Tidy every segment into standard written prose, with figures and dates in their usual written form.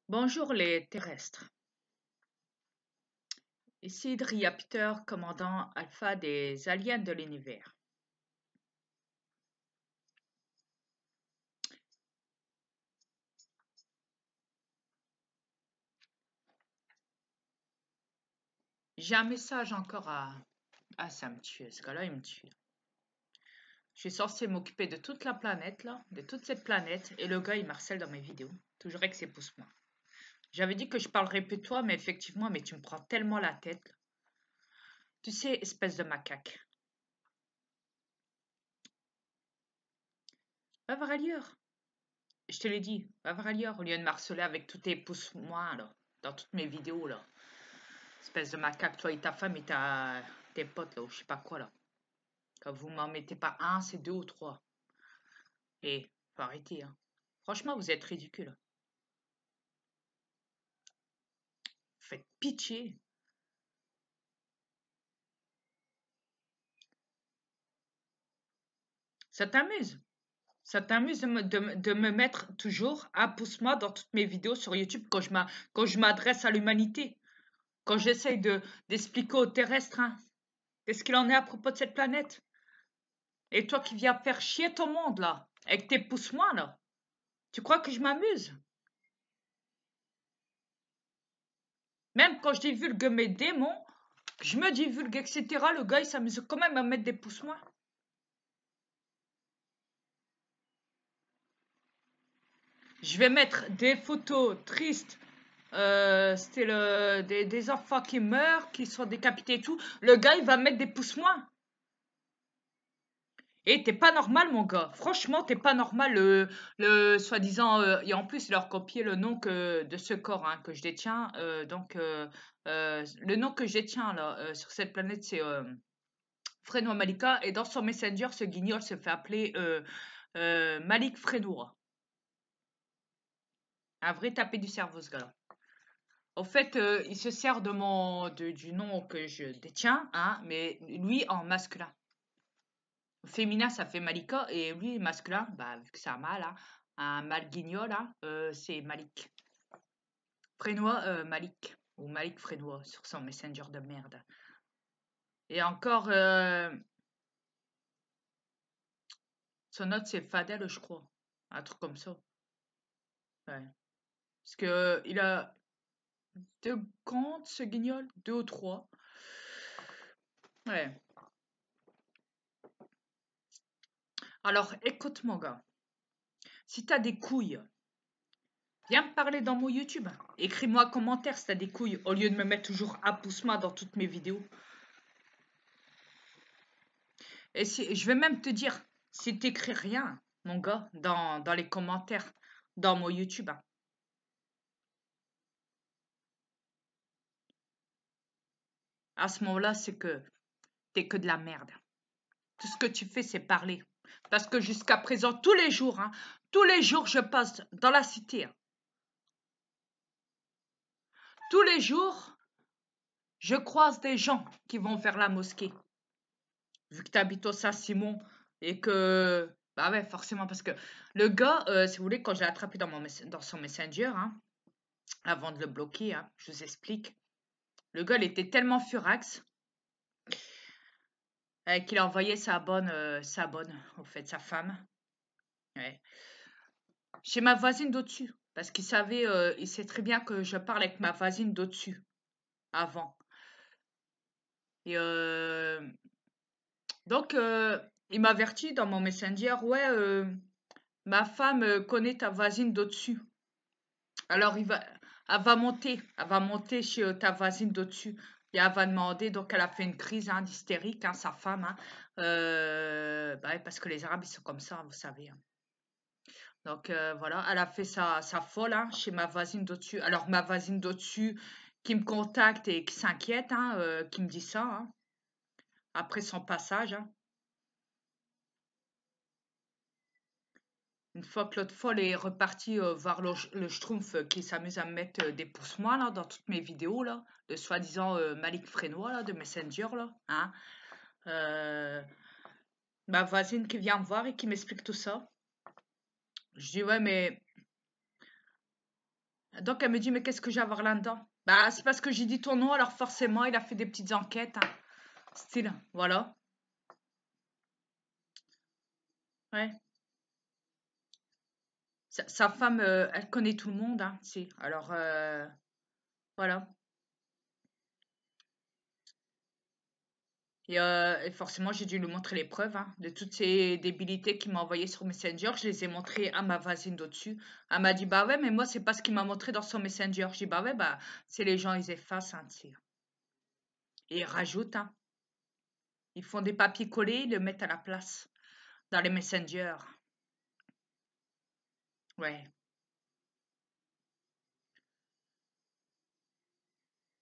Bonjour les terrestres. Ici Dria Peter, commandant alpha des aliens de l'univers. J'ai un message encore à... Ah, ça me tue, ce gars-là, il me tue. Je suis censé m'occuper de toute la planète, là, de toute cette planète, et le gars, il marcelle dans mes vidéos. Toujours avec ses pouces-moi. J'avais dit que je parlerais peu de toi, mais effectivement, mais tu me prends tellement la tête. Tu sais, espèce de macaque. Va voir ailleurs. Je te l'ai dit, va voir ailleurs, au lieu de marceler avec tous tes pouces-moi, là, dans toutes mes vidéos, là. Espèce de macaque, toi et ta femme et tes potes, là, ou je sais pas quoi, là. Quand vous m'en mettez pas un, c'est deux ou trois. Et faut arrêter, hein. Franchement, vous êtes ridicule. Faites pitié. Ça t'amuse. Ça t'amuse de me mettre toujours un pouce-moi dans toutes mes vidéos sur YouTube quand je m'adresse à l'humanité. Quand j'essaye d'expliquer aux terrestres, hein, qu'est-ce qu'il en est à propos de cette planète. Et toi qui viens faire chier ton monde, là, avec tes pouces-moi, là. Tu crois que je m'amuse? Même quand je divulgue mes démons, je me divulgue, etc. Le gars, il s'amuse quand même à mettre des pouces-moi. Je vais mettre des photos tristes. C'était des enfants qui meurent, qui sont décapités et tout. Le gars, il va mettre des pouces-moi. Et t'es pas normal, mon gars. Franchement, t'es pas normal. Le soi-disant. Et en plus, il leur copié le nom de ce corps, hein, que je détiens. Le nom que je détiens là, sur cette planète, c'est Frenois Malika. Et dans son Messenger, ce guignol se fait appeler Malik Frenois. Un vrai tapé du cerveau, ce gars-là. Au fait, il se sert du nom que je détiens, hein, mais lui en masculin. Féminin, ça fait Malika, et lui, masculin, bah, vu que c'est un mâle, hein, un mâle guignol, hein, c'est Malik. Frénois, Malik. Ou Malik Frénois sur son messenger de merde. Et encore, son autre, c'est Fadel, je crois. Un truc comme ça. Ouais. Parce que il a deux comptes, ce guignol, deux ou trois. Ouais. Alors, écoute, mon gars. Si t'as des couilles, viens me parler dans mon YouTube. Écris-moi un commentaire si t'as des couilles, au lieu de me mettre toujours un pouce-moi dans toutes mes vidéos. Et je vais même te dire, si t'écris rien, mon gars, dans les commentaires, dans mon YouTube, hein, à ce moment-là, c'est que t'es que de la merde. Tout ce que tu fais, c'est parler. Parce que jusqu'à présent, tous les jours, je passe dans la cité, hein. Tous les jours, je croise des gens qui vont vers la mosquée. Vu que tu habites au Saint-Simon et que... Bah ouais, forcément, parce que le gars, si vous voulez, quand j'ai attrapé dans son Messenger, hein, avant de le bloquer, hein, je vous explique. Le gars, il était tellement furax qu'il a envoyé sa bonne, au fait, sa femme, ouais, chez ma voisine d'au-dessus. Parce il sait très bien que je parle avec ma voisine d'au-dessus, avant. Et donc, il m'a averti dans mon Messenger, ouais, ma femme connaît ta voisine d'au-dessus. Alors, elle va monter chez ta voisine d'au-dessus. Et elle va demander, donc elle a fait une crise, hein, d'hystérique, hein, sa femme, hein. Bah ouais, parce que les Arabes, ils sont comme ça, vous savez, hein. Donc voilà, elle a fait sa folle, hein, chez ma voisine d'au-dessus. Alors ma voisine d'au-dessus qui me contacte et qui s'inquiète, hein, qui me dit ça, hein, après son passage, hein. Une fois que l'autre folle est repartie voir le Schtroumpf qui s'amuse à me mettre des pouces-moi là dans toutes mes vidéos là, de soi-disant Malik Frénois là, de Messenger là, hein. Euh, Ma voisine qui vient me voir et qui m'explique tout ça. Je dis ouais mais Donc elle me dit, mais qu'est-ce que j'ai à voir là-dedans? Bah, c'est parce que j'ai dit ton nom, alors forcément, il a fait des petites enquêtes, hein. Style, voilà. Ouais. Sa femme, elle connaît tout le monde, hein, tu sais. Alors, voilà. Et forcément, j'ai dû lui montrer les preuves, hein, de toutes ces débilités qu'il m'a envoyées sur Messenger. Je les ai montrées à ma voisine d'au-dessus. Elle m'a dit, bah ouais, mais moi, c'est pas ce qu'il m'a montré dans son Messenger. J'ai dit, bah ouais, bah, c'est les gens, ils effacent, hein, tu sais. Et ils rajoutent, hein. Ils font des papiers collés, ils le mettent à la place dans les Messenger. Ouais.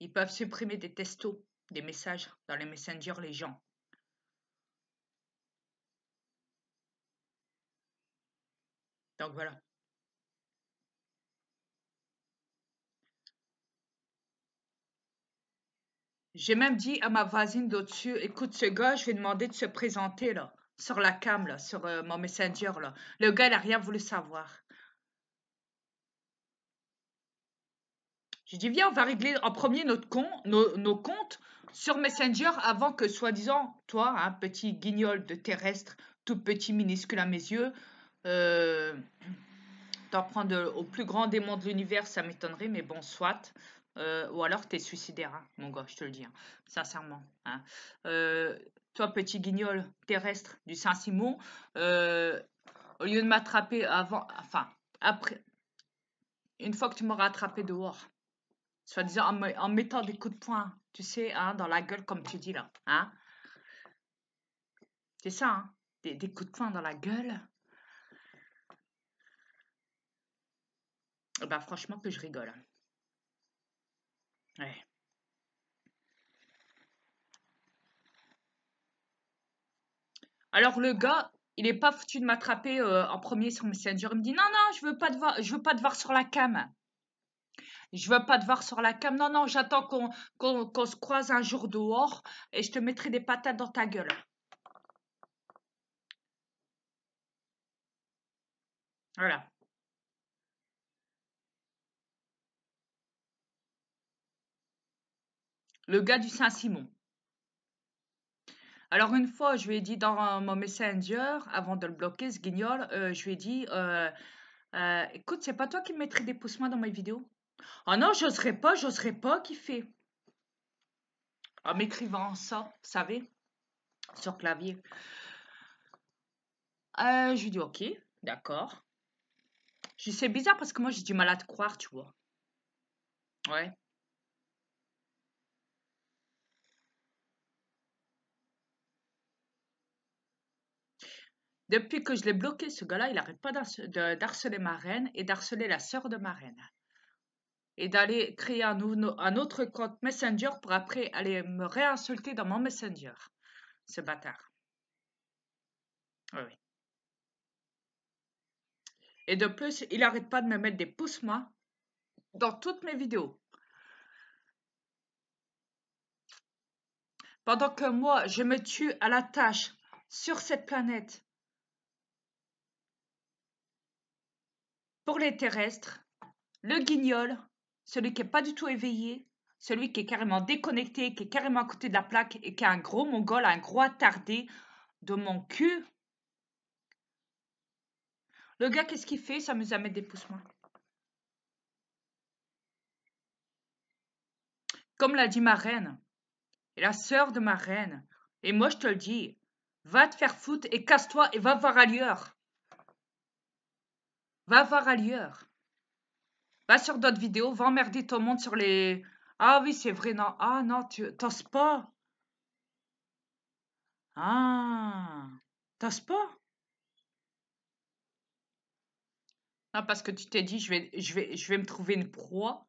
Ils peuvent supprimer des textos, des messages dans les Messenger, les gens. Donc voilà. J'ai même dit à ma voisine d'au-dessus, écoute, ce gars, je vais demander de se présenter là, sur la cam, là, sur mon Messenger là. Le gars, il a rien voulu savoir. J'ai dit, viens, on va régler en premier nos comptes sur Messenger avant que, soi-disant, toi, un petit guignol de terrestre, tout petit, minuscule à mes yeux, euh, t'en prendre au plus grand démon de l'univers, ça m'étonnerait, mais bon, soit. Ou alors t'es suicidaire, hein, mon gars, je te le dis, hein, sincèrement, hein. Euh, Toi, petit guignol terrestre du Saint-Simon, euh, au lieu de m'attraper avant, enfin, après, une fois que tu m'auras attrapé dehors, soi-disant en mettant des coups de poing, tu sais, hein, dans la gueule, comme tu dis là, hein, c'est ça, hein, des coups de poing dans la gueule, bah franchement que je rigole, hein. Ouais. Alors le gars, il est pas foutu de m'attraper en premier sur Messenger. Il me dit non non, je veux pas te voir sur la cam. Je veux pas te voir sur la cam. Non non, j'attends qu'on se croise un jour dehors et je te mettrai des patates dans ta gueule. Voilà. Le gars du Saint-Simon. Alors une fois, je lui ai dit dans mon Messenger, avant de le bloquer, ce guignol, je lui ai dit, écoute, c'est pas toi qui me mettrais des pouces-moi dans mes vidéos? Ah non, j'oserais pas kiffer. En m'écrivant ça, vous savez, sur clavier. Je lui dis ok, d'accord. Je dis c'est bizarre parce que moi j'ai du mal à te croire, tu vois. Ouais. Depuis que je l'ai bloqué, ce gars-là, il n'arrête pas d'harceler ma reine et d'harceler la sœur de ma reine. Et d'aller créer un autre compte Messenger pour après aller me réinsulter dans mon Messenger. Ce bâtard. Oui, oui. Et de plus, il n'arrête pas de me mettre des pouces moi dans toutes mes vidéos. Pendant que moi, je me tue à la tâche sur cette planète pour les terrestres, le guignol, celui qui est pas du tout éveillé, celui qui est carrément déconnecté, qui est carrément à côté de la plaque et qui a un gros mongol, un gros attardé de mon cul. Le gars, qu'est-ce qu'il fait? Il s'amuse à mettre des pouces moins. Comme l'a dit ma reine, et la sœur de ma reine. Et moi, je te le dis, va te faire foutre et casse-toi et va voir ailleurs. Va voir ailleurs. Va sur d'autres vidéos, va emmerder ton monde sur les... Ah oui, c'est vrai, non. Ah non, tu t'oses pas. Ah, t'oses pas? Non, parce que tu t'es dit, je vais me trouver une proie.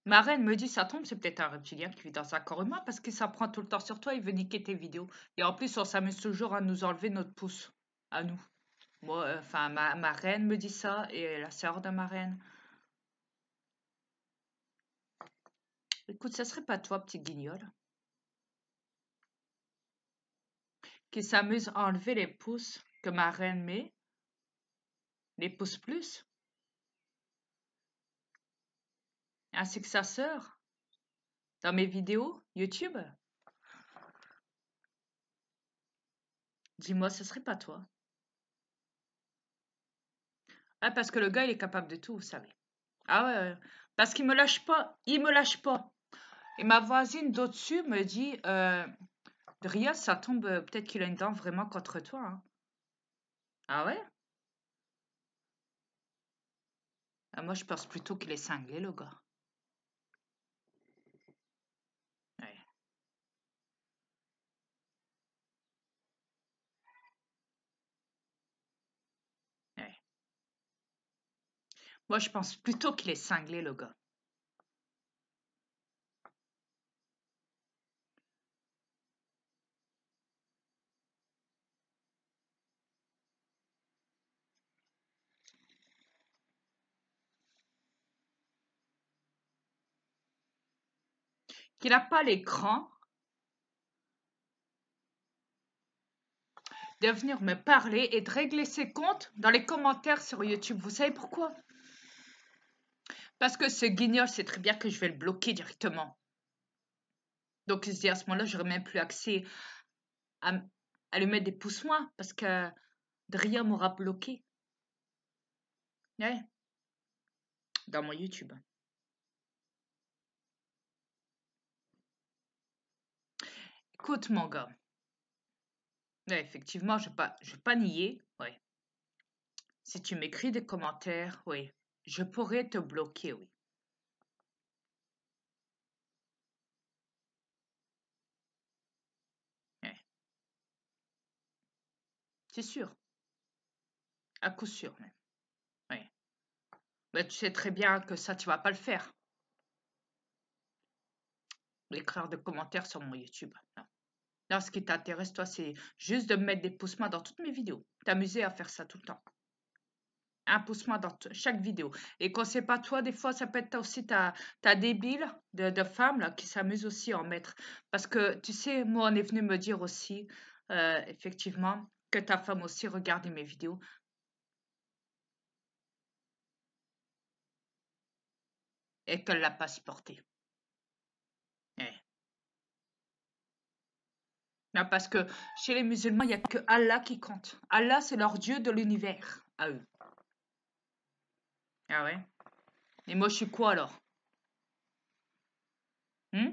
Ma reine me dit, ça tombe, c'est peut-être un reptilien qui vit dans un corps humain parce qu'il s'en prend tout le temps sur toi, il veut niquer tes vidéos. Et en plus, on s'amuse toujours à nous enlever notre pouce. À nous. Moi, enfin, ma reine me dit ça et la sœur de ma reine. Écoute, ça serait pas toi, petit guignol, qui s'amuse à enlever les pouces que ma reine met, les pouces plus. Ainsi que sa sœur dans mes vidéos YouTube. Dis-moi, ce serait pas toi. Ah, parce que le gars, il est capable de tout, vous savez. Ah ouais, ouais. Parce qu'il me lâche pas. Il me lâche pas. Et ma voisine d'au-dessus me dit, Dria, ça tombe, peut-être qu'il a une dent vraiment contre toi, hein. Ah ouais? Ah, moi, je pense plutôt qu'il est cinglé, le gars. Ouais, ouais. Moi, je pense plutôt qu'il est cinglé, le gars. Qu'il n'a pas l'écran de venir me parler et de régler ses comptes dans les commentaires sur YouTube. Vous savez pourquoi? Parce que ce guignol sait très bien que je vais le bloquer directement. Donc, il se dit à ce moment-là, j'aurais même plus accès à, à lui mettre des pouces moins parce que Dria m'aura bloqué. Ouais, dans mon YouTube. Écoute, mon gars. Ouais, effectivement, je vais pas nier. Ouais. Si tu m'écris des commentaires, oui, je pourrais te bloquer, oui. Ouais, c'est sûr, à coup sûr même. Oui. Mais tu sais très bien que ça, tu vas pas le faire. Écrire des commentaires sur mon YouTube. Non. Non, ce qui t'intéresse, toi, c'est juste de me mettre des pouces dans toutes mes vidéos. T'amuser à faire ça tout le temps. Un pouce dans chaque vidéo. Et quand c'est pas toi, des fois, ça peut être aussi ta débile de femme là, qui s'amuse aussi à en mettre. Parce que, tu sais, moi, on est venu me dire aussi, effectivement, que ta femme aussi regardait mes vidéos et qu'elle l'a pas supporté. Ouais. Non, parce que chez les musulmans, il n'y a que Allah qui compte. Allah, c'est leur Dieu de l'univers, à eux. Ah ouais? Et moi, je suis quoi alors? Hmm.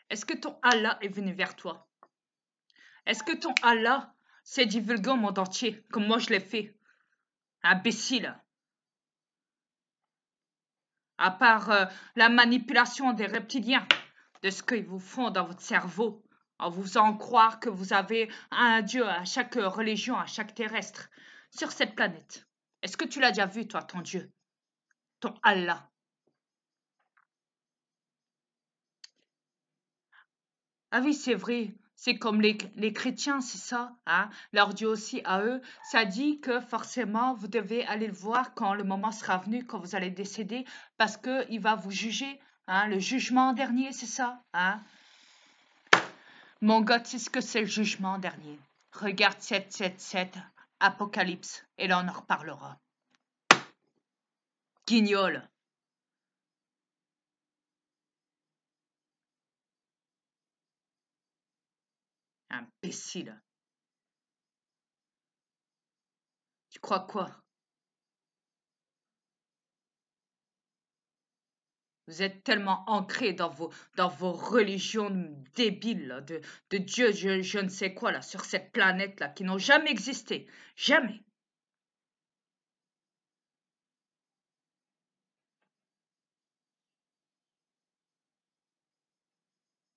Est-ce que ton Allah est venu vers toi? Est-ce que ton Allah s'est divulgué au monde entier, comme moi je l'ai fait? Imbécile. À part la manipulation des reptiliens, de ce qu'ils vous font dans votre cerveau, en vous faisant croire que vous avez un Dieu à chaque religion, à chaque terrestre, sur cette planète. Est-ce que tu l'as déjà vu, toi, ton Dieu, ton Allah? Ah oui, c'est vrai. C'est comme les chrétiens, c'est ça, hein? Leur Dieu aussi à eux, ça dit que forcément vous devez aller le voir quand le moment sera venu, quand vous allez décéder, parce que il va vous juger, hein? Le jugement dernier, c'est ça, hein? Mon gars, tu sais ce que c'est le jugement dernier. Regarde 777, Apocalypse, et là on en reparlera. Guignol. Imbécile. Tu crois quoi? Vous êtes tellement ancrés dans vos religions débiles, là, de Dieu, je ne sais quoi, là, sur cette planète-là, qui n'ont jamais existé. Jamais.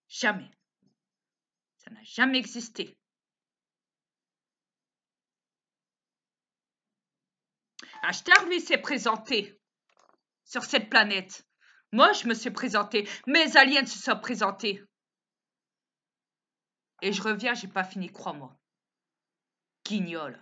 Jamais. Ça n'a jamais existé. Ashtar, lui, s'est présenté sur cette planète. Moi, je me suis présenté. Mes aliens se sont présentés. Et je reviens, j'ai pas fini, crois-moi. Guignol.